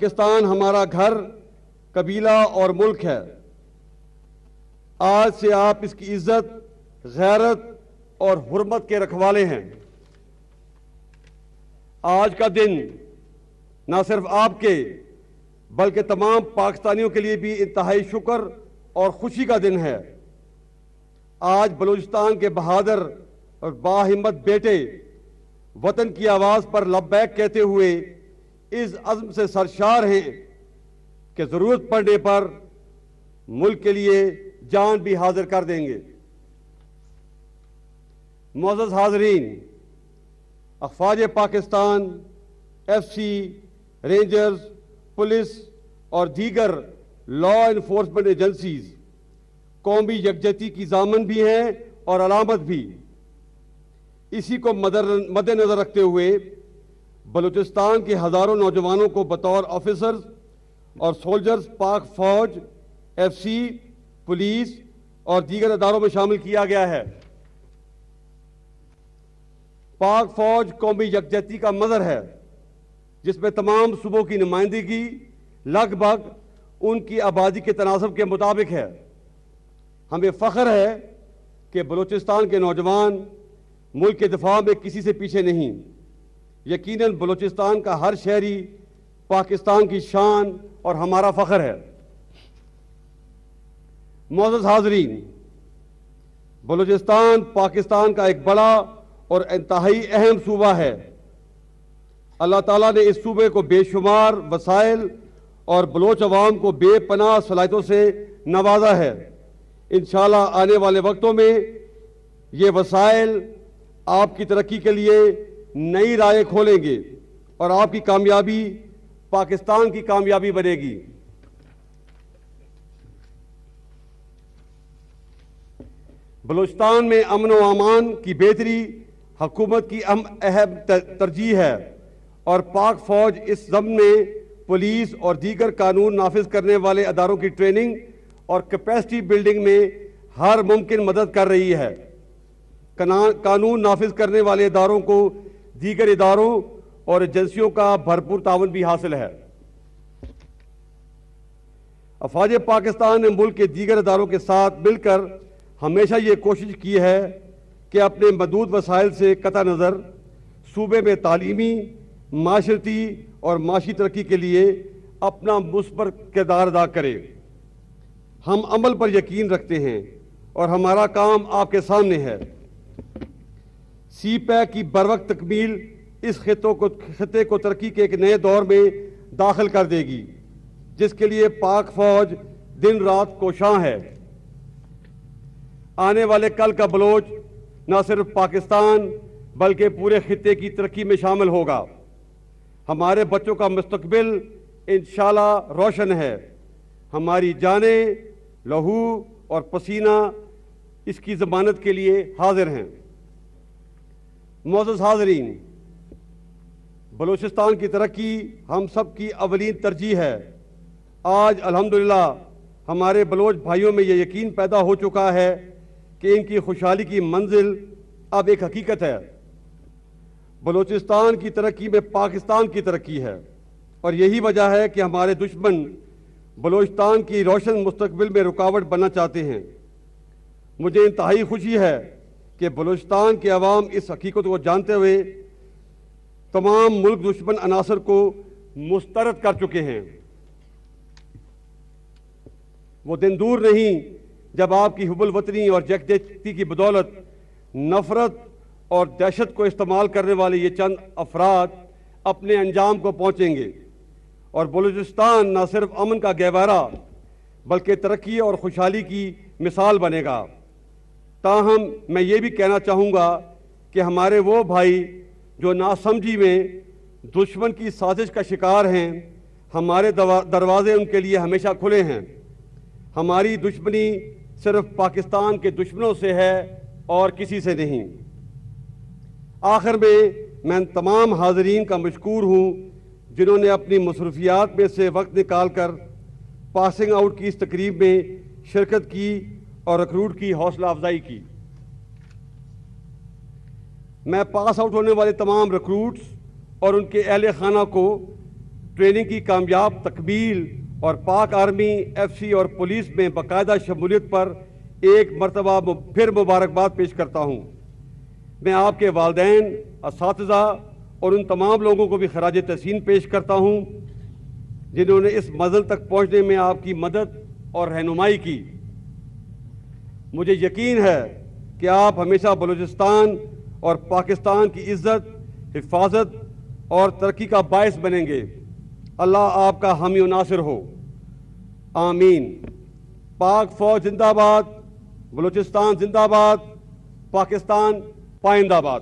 پاکستان ہمارا گھر، قبیلہ اور ملک ہے۔ آج سے آپ اس کی عزت، غیرت اور حرمت کے رکھوالے ہیں۔ آج کا دن نہ صرف آپ کے بلکہ تمام پاکستانیوں کے لیے بھی انتہائی شکر اور خوشی کا دن ہے۔ آج بلوچستان کے بہادر اور باہمت بیٹے وطن کی آواز پر لبیک کہتے ہوئے اس عزم سے سرشار ہیں کہ ضرورت پڑنے پر ملک کے لیے جان بھی حاضر کر دیں گے۔ معزز حاضرین، افواج Pakistan, F C, rangers, police اور دیگر لا انفورسمنٹ ایجنسیز قومی یکجہتی کی ضامن بھی ہیں اور علامت بھی۔ اسی کو مد نظر رکھتے ہوئے بلوچستان کے ہزاروں نوجوانوں کو بطور آفیسرز اور سولجرز پاک فوج، ایف سی، پولیس اور دیگر اداروں میں شامل کیا گیا ہے۔ پاک فوج قومی یکجہتی کا مظہر ہے، جس میں تمام صوبوں کی نمائندگی لگ بھگ ان کی آبادی کے تناسب کے مطابق ہے۔ ہمیں فخر ہے کہ بلوچستان کے نوجوان ملک کے دفاع میں کسی سے پیچھے نہیں۔ یقیناً بلوچستان کا ہر شہری پاکستان کی شان اور ہمارا فخر ہے۔ معزز حاضرین، بلوچستان پاکستان کا ایک بڑا اور انتہائی اہم صوبہ ہے۔ اللہ تعالیٰ نے اس صوبے کو بے شمار وسائل اور بلوچ عوام کو بے پناہ صلاحیتوں سے نوازا ہے۔ انشاءاللہ آنے والے وقتوں میں یہ وسائل آپ کی ترقی کے لیے نئی راہیں کھولیں گے اور آپ کی کامیابی پاکستان کی کامیابی بنے گی۔ بلوچستان میں امن و امان کی بہتری حکومت کی اہم ترجیح ہے اور پاک فوج اس ضمن میں پولیس اور دیگر قانون نافذ کرنے والے اداروں کی ٹریننگ اور کیپیسٹی بلڈنگ میں ہر ممکن مدد کر رہی ہے۔ قانون نافذ کرنے والے اداروں کو دیگر اداروں اور ایجنسیوں کا بھرپور تعاون بھی حاصل ہے۔ افواج پاکستان نے ملک کے دیگر اداروں کے ساتھ مل کر ہمیشہ یہ کوشش کی ہے کہ اپنے محدود وسائل سے قطع نظر صوبے میں تعلیمی، معاشرتی اور معاشی ترقی کے لیے اپنا مثبت کردار ادا کرے۔ ہم عمل پر یقین رکھتے ہیں اور ہمارا کام آپ کے سامنے ہے۔ سی پیک کی بروقت تکمیل اس خطے کو ترقی کے ایک نئے دور میں داخل کر دے گی، جس کے لیے پاک فوج دن رات کوشاں ہے۔ آنے والے کل کا بلوچ نہ صرف پاکستان بلکہ پورے خطے کی ترقی میں شامل ہوگا۔ ہمارے بچوں کا مستقبل انشاءاللہ روشن ہے۔ ہماری جانیں، لہو اور پسینہ اس کی ضمانت کے لیے حاضر ہیں۔ معزز حاضرین، بلوچستان کی ترقی ہم سب کی اولین ترجیح ہے۔ آج الحمدللہ ہمارے بلوچ بھائیوں میں یہ یقین پیدا ہو چکا ہے کہ ان کی خوشحالی کی منزل اب ایک حقیقت ہے۔ بلوچستان کی ترقی میں پاکستان کی ترقی ہے اور یہی وجہ ہے کہ ہمارے دشمن بلوچستان کی روشن مستقبل میں رکاوٹ بننا چاہتے ہیں۔ مجھے انتہائی خوشی ہے کہ بلوچستان کے عوام اس حقیقت کو جانتے ہوئے تمام ملک دشمن عناصر کو مسترد کر چکے ہیں۔ وہ دن دور نہیں جب آپ کی حب الوطنی اور یکجہتی کی بدولت نفرت اور دہشت کو استعمال کرنے والے یہ چند افراد اپنے انجام کو پہنچیں گے اور بلوچستان نہ صرف امن کا گہوارہ بلکہ ترقی اور خوشحالی کی مثال بنے گا۔ تاہم میں یہ بھی کہنا چاہوں گا کہ ہمارے وہ بھائی جو ناسمجھی میں دشمن کی سازش کا شکار ہیں، ہمارے دروازے ان کے لیے ہمیشہ کھلے ہیں۔ ہماری دشمنی صرف پاکستان کے دشمنوں سے ہے اور کسی سے نہیں۔ آخر میں تمام حاضرین کا مشکور ہوں جنہوں نے اپنی مصروفیات میں سے وقت نکال کر پاسنگ آؤٹ کی اس تقریب میں شرکت کی اور ریکروٹ کی حوصلہ افزائی کی۔ میں پاس آؤٹ ہونے والے تمام ریکروٹس اور ان کے اہل خانہ کو ٹریننگ کی کامیاب تکمیل اور پاک آرمی، ایف سی اور پولیس میں باقاعدہ شمولیت پر ایک مرتبہ پھر مبارکباد پیش کرتا ہوں۔ میں آپ کے والدین، اساتذہ اور ان تمام لوگوں کو بھی خراج تحسین پیش کرتا ہوں جنہوں نے اس منزل تک پہنچنے میں آپ کی مدد اور رہنمائی کی۔ مجھے یقین ہے کہ آپ ہمیشہ بلوچستان اور پاکستان کی عزت، حفاظت اور ترقی کا باعث بنیں گے۔ اللہ آپ کا حامی و ناصر ہو، آمین۔ پاک فوج زندہ باد، بلوچستان زندہ باد، پاکستان پائندہ باد۔